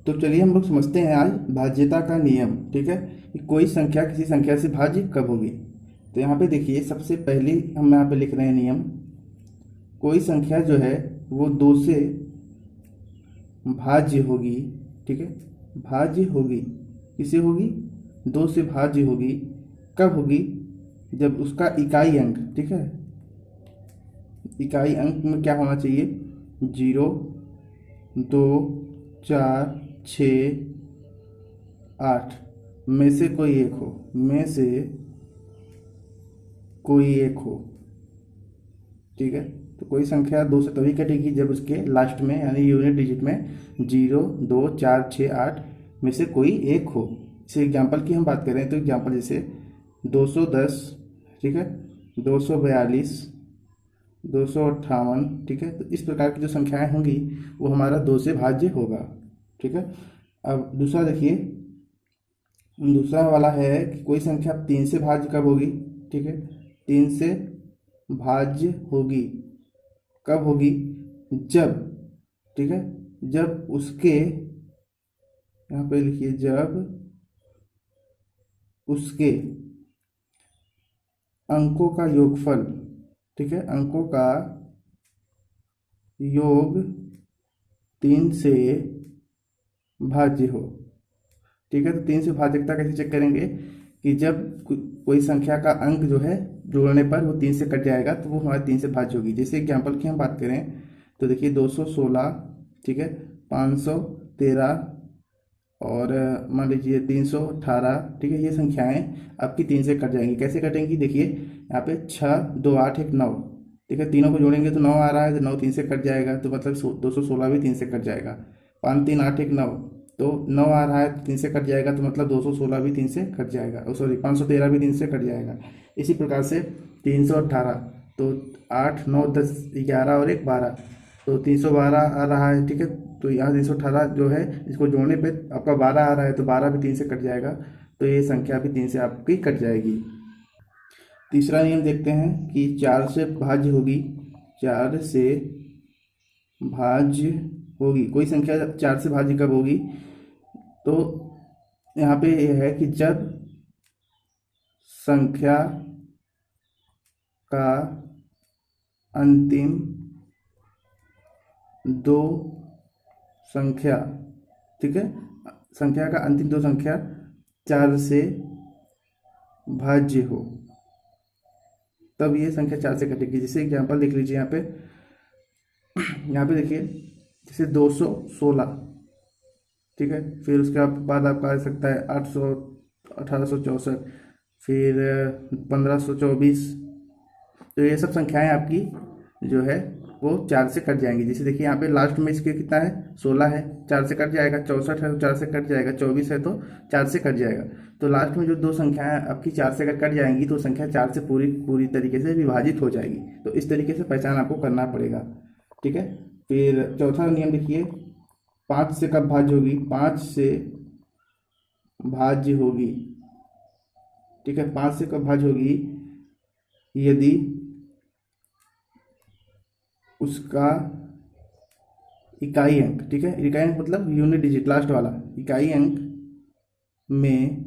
तो चलिए हम लोग समझते हैं आज भाज्यता का नियम। ठीक है, कि कोई संख्या किसी संख्या से भाज्य कब होगी। तो यहाँ पे देखिए, सबसे पहले हम यहाँ पे लिख रहे हैं नियम। कोई संख्या जो है वो दो से भाज्य होगी। ठीक है, भाज्य होगी, किसे होगी? दो से भाज्य होगी। कब होगी? जब उसका इकाई अंक, ठीक है, इकाई अंक में क्या होना चाहिए? 0, 2, 4, 6, 8 में से कोई एक हो, में से कोई एक हो। ठीक है, तो कोई संख्या दो से तभी कटेगी जब उसके लास्ट में यानी यूनिट डिजिट में 0, 2, 4, 6, 8 में से कोई एक हो। इसे एग्जाम्पल की हम बात करें तो एग्जाम्पल जैसे 210, ठीक है, 242, 258। ठीक है, तो इस प्रकार की जो संख्याएं होंगी वो हमारा दो से भाज्य होगा। ठीक है, अब दूसरा देखिए, दूसरा वाला है कि कोई संख्या तीन से भाज्य कब होगी। ठीक है, तीन से भाज्य होगी कब होगी? जब, ठीक है, जब उसके, यहाँ पे लिखिए, जब उसके अंकों का योगफल, ठीक है, अंकों का योग तीन से भाज्य हो। ठीक है, तो तीन से भाज्यता कैसे चेक करेंगे? कि जब कोई संख्या का अंक जो है जोड़ने पर वो तीन से कट जाएगा तो वो हमारे तीन से भाज्य होगी। जैसे एग्जाम्पल की हम बात करें तो देखिए 216, ठीक है, 513 और मान लीजिए 318। ठीक है, ये संख्याएं आपकी तीन से कट जाएंगी। कैसे कटेंगी? देखिए यहाँ पे 6, 2, 8, 1, 9। ठीक है, तीनों को जोड़ेंगे तो 9 आ रहा है, तो 9 तीन से कट जाएगा, तो मतलब 216 भी तीन से कट जाएगा। 5, 3, 8, 1, 9, तो 9 आ रहा है तो तीन से कट जाएगा, तो मतलब 216 भी तीन से कट जाएगा, सॉरी 513 भी तीन से कट जाएगा। इसी प्रकार से 318, तो 8, 9, 10, 11 और 1, 12, तो 312 आ रहा है। ठीक है, तो यहाँ 318 जो है इसको जोड़ने पे आपका 12 आ रहा है, तो 12 भी तीन से कट जाएगा, तो ये संख्या भी तीन से आपकी कट जाएगी। तीसरा नियम देखते हैं कि चार से भाज्य होगी। चार से भाज्य होगी कोई संख्या चार से भाज्य कब होगी? तो यहाँ पे यह है कि जब संख्या का अंतिम दो संख्या, ठीक है, संख्या का अंतिम दो संख्या चार से भाज्य हो, तब ये संख्या चार से कटेगी। जैसे एग्जांपल देख लीजिए यहाँ पे, यहाँ पे देखिए जैसे 216। ठीक है, फिर उसके बाद आपका आ सकता है 800, 1864, फिर 1524। तो ये सब संख्याएं आपकी जो है वो चार से कट जाएंगी। जैसे देखिए यहाँ पे लास्ट में इसके कितना है? 16 है, चार से कट जाएगा। 64 है तो चार से कट जाएगा। 24 है तो चार से कट जाएगा। तो लास्ट में जो दो संख्याएं आपकी चार से कट जाएंगी तो संख्या चार से पूरी पूरी तरीके से विभाजित हो जाएगी। तो इस तरीके से पहचान आपको करना पड़ेगा। ठीक है, फिर चौथा नियम देखिए, पाँच से कब भाज्य होगी? पाँच से भाज्य होगी। ठीक है, पाँच से कब भाज्य होगी? यदि उसका इकाई अंक, ठीक है, इकाई अंक मतलब यूनिट डिजिट लास्ट वाला इकाई अंक में,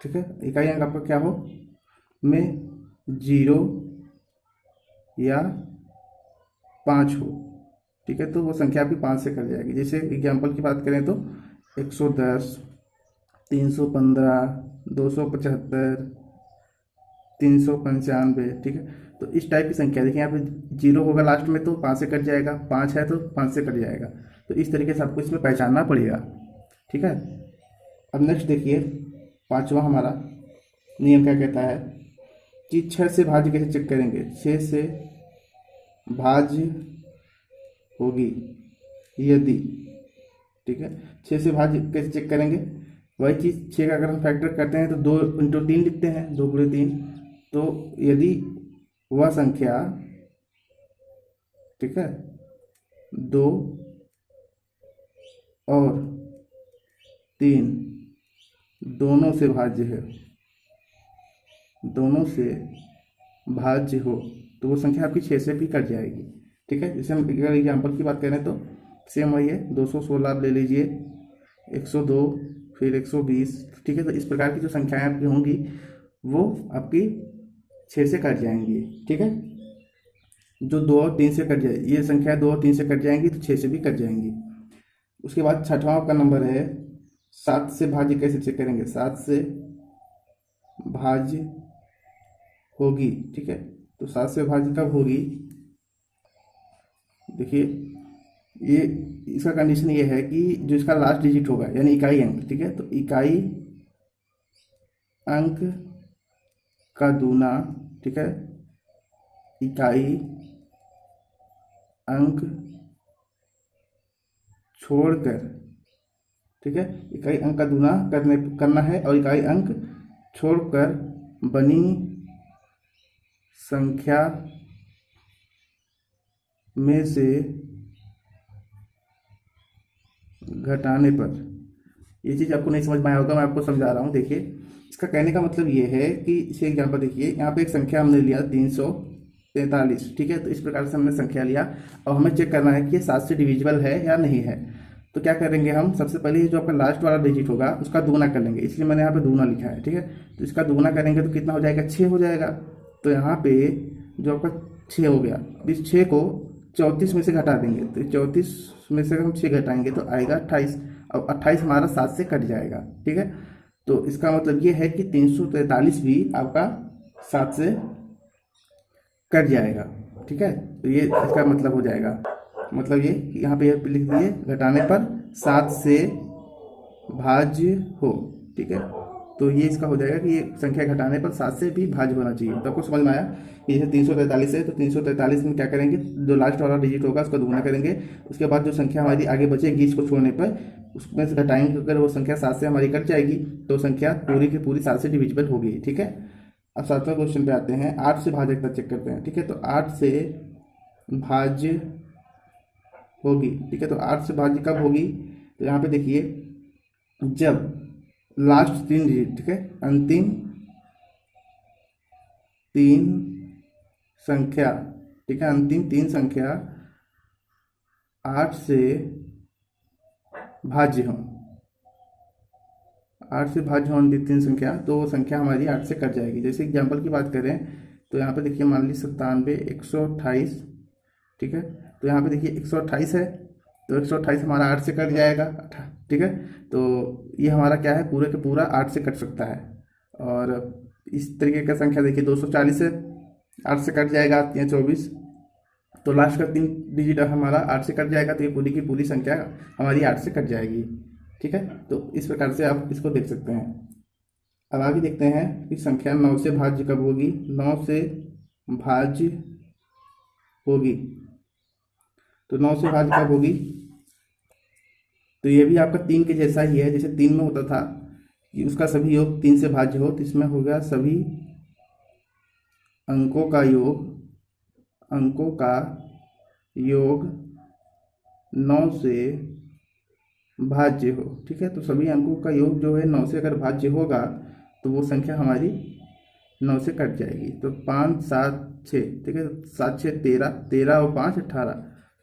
ठीक है, इकाई अंक आपका क्या हो? में 0 या 5 हो। ठीक है, तो वो संख्या आपकी पाँच से कट जाएगी। जैसे एग्जाम्पल की बात करें तो 110, 315, 275, 395। ठीक है, तो इस टाइप की संख्या देखिए, यहाँ पे 0 होगा लास्ट में तो पाँच से कट जाएगा, 5 है तो पाँच से कट जाएगा। तो इस तरीके से आपको इसमें पहचानना पड़ेगा। ठीक है, अब नेक्स्ट देखिए, पांचवा हमारा नियम क्या कहता है कि 6 से भाज्य कैसे चेक करेंगे? 6 से भाज्य होगी यदि, ठीक है, 6 से भाज्य कैसे चेक करेंगे? वही चीज़, 6 का अगर हम फैक्टर करते हैं तो 2 × 3 लिखते हैं, 2 × 3। तो यदि वह संख्या, ठीक है, 2 और 3 दोनों से भाज्य है, दोनों से भाज्य हो, तो वो संख्या आपकी 6 से भी कट जाएगी। ठीक है, जैसे हम अगर एग्जाम्पल की बात करें तो सेम वही है, 216 आप ले लीजिए, 102, फिर 120, ठीक है। तो इस प्रकार की जो संख्याएं आपकी होंगी वो आपकी 6 से कट जाएंगी, ठीक है। जो 2 और 3 से कट जाए, ये संख्या 2 और 3 से कट जाएंगी तो 6 से भी कट जाएंगी। उसके बाद छठवां आपका नंबर है 7 से भाज्य कैसे चेक करेंगे, 7 से भाज्य होगी, ठीक है। तो 7 से भाज्य कब होगी, देखिए ये इसका कंडीशन ये है कि जो इसका लास्ट डिजिट होगा यानी इकाई अंक, ठीक है। तो इकाई अंक का दूना, ठीक है, इकाई अंक छोड़कर, ठीक है, इकाई अंक का दूना करना है और इकाई अंक छोड़कर बनी संख्या में से घटाने पर। ये चीज़ आपको नहीं समझ में आया होगा, मैं आपको समझा रहा हूँ। देखिए इसका कहने का मतलब ये है कि इसे एग्जाम्पल देखिए, यहाँ पे एक संख्या हमने लिया 343, ठीक है। तो इस प्रकार से हमने संख्या लिया और हमें चेक करना है कि ये 7 से डिविजिबल है या नहीं है। तो क्या करेंगे हम, सबसे पहले जो आपका लास्ट वाला डिजिट होगा उसका दूना कर लेंगे, इसलिए मैंने यहाँ पे दूना लिखा है, ठीक है। तो इसका दूना करेंगे तो कितना हो जाएगा, 6 हो जाएगा। तो यहाँ पे जो आपका 6 हो गया, इस 6 को 34 में से घटा देंगे, तो 34 में से हम 6 घटाएंगे तो आएगा 28, और 28 हमारा 7 से कट जाएगा, ठीक है। तो इसका मतलब ये है कि 343 भी आपका 7 से कट जाएगा, ठीक है। तो ये इसका मतलब हो जाएगा, मतलब ये कि यहाँ पे लिख दिए घटाने पर 7 से भाज्य हो, ठीक है। तो ये इसका हो जाएगा कि ये संख्या घटाने पर 7 से भी भाज्य होना चाहिए। तो आपको समझ में आया कि जैसे 343 है तो 343 में क्या करेंगे, जो लास्ट वाला डिजिट होगा उसका दोगुना करेंगे, उसके बाद जो संख्या हमारी आगे बचेगी इसको छोड़ने पर उसमें से घटाएंगे, अगर वो संख्या 7 से हमारी कट जाएगी तो संख्या पूरी की पूरी 7 से डिविजिबल होगी, ठीक है। अब 7वें क्वेश्चन पे आते हैं, 8 से भाज्यता चेक करते हैं, ठीक है। तो 8 से भाज्य होगी, ठीक है। तो 8 से भाज्य कब होगी, तो यहाँ पे देखिए जब लास्ट 3 डिजिट, ठीक है, अंतिम 3 संख्या, ठीक है, अंतिम 3 संख्या 8 से भाज्य हो, 8 से भाज्य हो अंतिम 3 संख्या, तो वो संख्या हमारी 8 से कट जाएगी। जैसे एग्जाम्पल की बात करें तो यहाँ पे देखिए मान लीजिए 97, 128, ठीक है। तो यहाँ पे देखिए 128 है, तो 128 हमारा 8 से कट जाएगा, ठीक है। तो ये हमारा क्या है, पूरे के पूरा 8 से कट सकता है। और इस तरीके का संख्या देखिए 240 है, 8 से कट जाएगा, आती है 24, तो लास्ट का 3 डिजिट हमारा 8 से कट जाएगा, तो ये पूरी की पूरी संख्या हमारी 8 से कट जाएगी, ठीक है। तो इस प्रकार से आप इसको देख सकते हैं। अब आगे देखते हैं कि संख्या 9 से भाज्य कब होगी, 9 से भाज्य होगी, तो 9 से भाज्य कब होगी, तो ये भी आपका 3 के जैसा ही है। जैसे 3 में होता था कि उसका सभी योग 3 से भाज्य हो, तो इसमें होगा सभी अंकों का योग 9 से भाज्य हो, ठीक है। तो सभी अंकों का योग जो है 9 से अगर भाज्य होगा तो वो संख्या हमारी 9 से कट जाएगी। तो 5, 7, 6, ठीक है, 7, 6, 13, 13 और 5 18,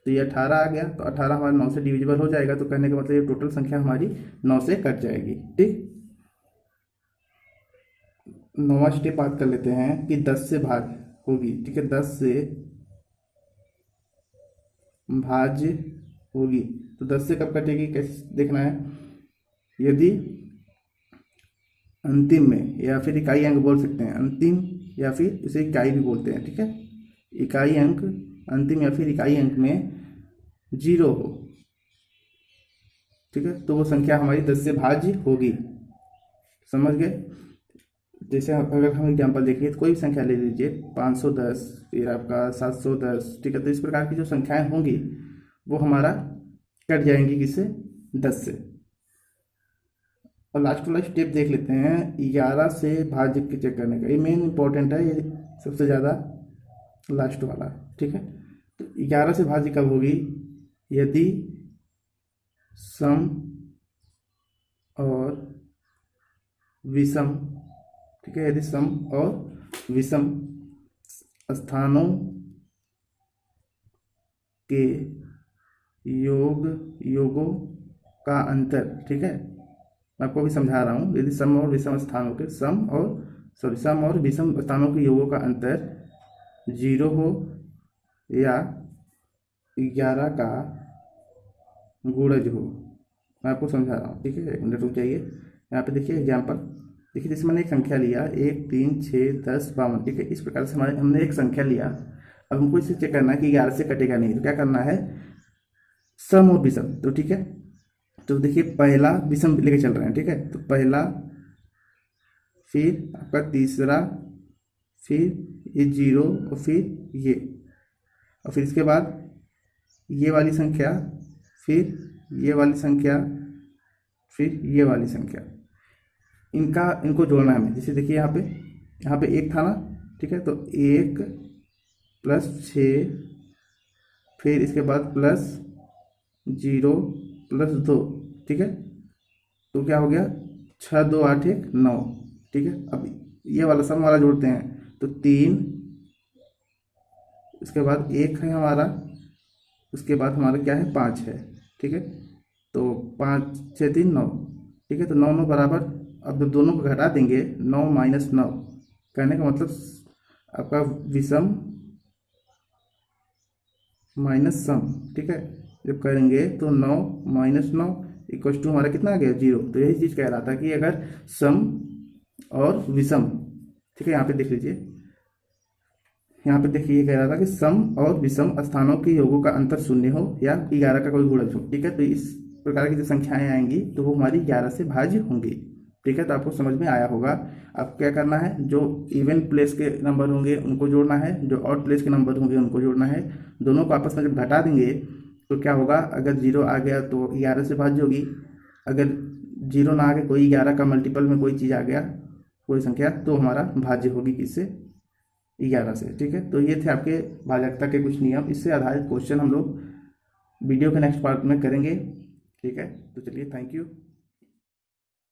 तो ये 18 आ गया, तो 18 हमारे 9 से डिविजिबल हो जाएगा। तो कहने का मतलब ये टोटल संख्या हमारी 9 से कट जाएगी, ठीक। 9वां स्टेप बात कर लेते हैं कि 10 से भाज्य होगी, ठीक है, 10 से भाज्य होगी, तो 10 से कब कटेगी कैसे देखना है, यदि अंतिम में, या फिर इकाई अंक बोल सकते हैं, अंतिम या फिर इसे इकाई भी बोलते हैं, ठीक है, इकाई अंक, अंतिम या फिर इकाई अंक में 0 हो, ठीक है, तो वो संख्या हमारी 10 से भाज्य होगी, समझ गए। जैसे अगर हम एग्जाम्पल देखिए तो कोई भी संख्या ले लीजिए, 510, फिर आपका 710, ठीक है। तो इस प्रकार की जो संख्याएं होंगी वो हमारा कट जाएंगी किससे, 10 से। और लास्ट वाला स्टेप देख लेते हैं 11 से भाज्य के चेक करने का, ये मेन इंपॉर्टेंट है, ये सबसे ज़्यादा लास्ट वाला, ठीक है। तो 11 से भाज्य कब होगी, यदि सम और विषम, ठीक है, यदि सम और विषम स्थानों के योगों का अंतर, ठीक है। मैं आपको अभी समझा रहा हूँ। यदि सम और विषम स्थानों के सम और विषम स्थानों के योगों का अंतर 0 हो या 11 का गुणज हो। मैं आपको समझा रहा हूँ, ठीक है। 1 मिनट रुक जाइए। यहाँ पे देखिए एग्जाम्पल, देखिए जैसे मैंने एक संख्या लिया 1 3 6 10 52, ठीक है। इस प्रकार से हमने एक संख्या लिया। अब हमको इसे चेक करना है कि 11 से कटेगा नहीं, तो क्या करना है, सम और विषम। तो ठीक है, तो देखिए पहला विषम लेके चल रहे हैं, ठीक है। तो पहला, फिर आपका तीसरा, फिर ये 0 और फिर ये, और फिर इसके बाद ये वाली संख्या, फिर ये वाली संख्या, फिर ये वाली संख्या। इनको जोड़ना है हमें। जैसे देखिए यहाँ पे 1 था ना, ठीक है। तो 1 + 6, फिर इसके बाद +0 + 2, ठीक है। तो क्या हो गया, 6 2 8 1 9, ठीक है। अब ये वाला सम वाला जोड़ते हैं, तो 3, इसके बाद 1 है हमारा, उसके बाद हमारा क्या है, 5 है, ठीक है। तो 5 6 3 9, ठीक है। तो 9 9 बराबर, अब जब दोनों को घटा देंगे 9 - 9, कहने का मतलब आपका विषम माइनस सम, ठीक है। जब करेंगे तो 9 - 9 = हमारा कितना आ गया, 0। तो यही चीज़ कह रहा था कि अगर सम और विषम, ठीक है, यहाँ पे देख लीजिए, यहाँ पे देखिए ये कह रहा था कि सम और विषम स्थानों के योगों का अंतर 0 हो या 11 का कोई गुणज हो, ठीक है। तो इस प्रकार की जो संख्याएं आएंगी तो वो हमारी 11 से भाज्य होंगी, ठीक है। तो आपको समझ में आया होगा। अब क्या करना है, जो इवन प्लेस के नंबर होंगे उनको जोड़ना है, जो ऑड प्लेस के नंबर होंगे उनको जोड़ना है। दोनों को आपस में जब घटा देंगे तो क्या होगा, अगर 0 आ गया तो 11 से भाज्य होगी, अगर 0 ना आ गया, कोई 11 का मल्टीपल में कोई चीज़ आ गया, कोई संख्या, तो हमारा भाज्य होगी किससे, 11 से, ठीक है। तो ये थे आपके भाजकता के कुछ नियम। इससे आधारित क्वेश्चन हम लोग वीडियो के नेक्स्ट पार्ट में करेंगे, ठीक है। तो चलिए, थैंक यू।